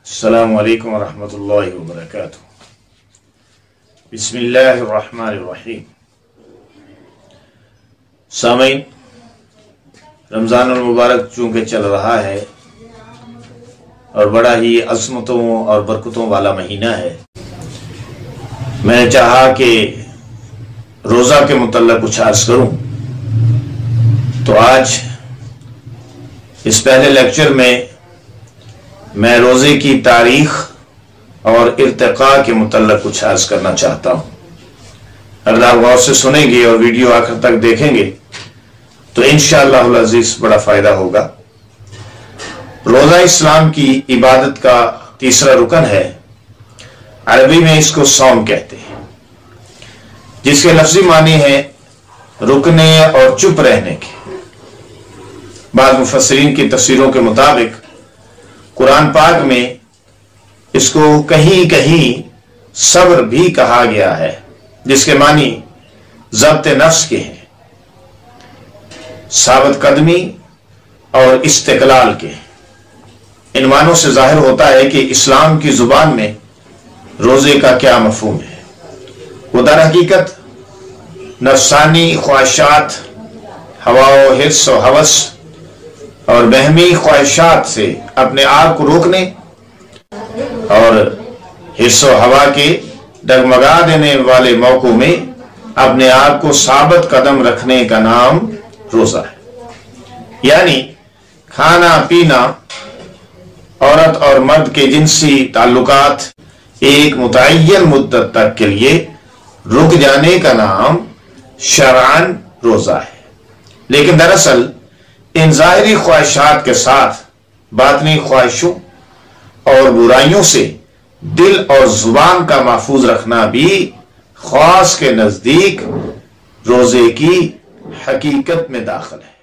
السلام علیکم ورحمۃ اللہ وبرکاتہ۔ بسم اللہ الرحمن الرحیم۔ سامعین، رمضان المبارک چونکہ چل رہا ہے اور بڑا ہی عظمتوں اور برکتوں والا مہینہ ہے، میں نے چاہا کہ روزہ کے متعلق کچھ عرض کروں۔ تو آج اس پہلے لیکچر میں روزے کی تاریخ اور ارتقاء کے متعلق کچھ عرض کرنا چاہتا ہوں۔ اگر آپ غور سے سنیں گے اور ویڈیو آخر تک دیکھیں گے تو انشاءاللہ العزیز بڑا فائدہ ہوگا۔ روزہ اسلام کی عبادت کا تیسرا رکن ہے۔ عربی میں اس کو صوم کہتے ہیں، جس کے لفظی معنی ہے رکنے اور چپ رہنے کے۔ بعض مفسرین کی تفسیروں کے مطابق قرآن پاک میں اس کو کہیں کہیں صبر بھی کہا گیا ہے، جس کے معنی ضبط نفس کے ہیں، ثابت قدمی اور استقلال کے۔ ان معنوں سے ظاہر ہوتا ہے کہ اسلام کی زبان میں روزے کا کیا مفہوم ہے۔ وہ در حقیقت نفسانی خواہشات، ہوا و حرص و ہوس اور بہمی خواہشات سے اپنے آپ کو روکنے اور حرص و ہوا کے ڈگمگا دینے والے موقعوں میں اپنے آپ کو ثابت قدم رکھنے کا نام روزہ ہے۔ یعنی کھانا پینا، عورت اور مرد کے جنسی تعلقات ایک متعین مدت تک کے لیے رک جانے کا نام شرعاً روزہ ہے۔ لیکن دراصل ان ظاہری خواہشات کے ساتھ باطنی خواہشوں اور برائیوں سے دل اور زبان کا محفوظ رکھنا بھی خاص کے نزدیک روزے کی حقیقت میں داخل ہے۔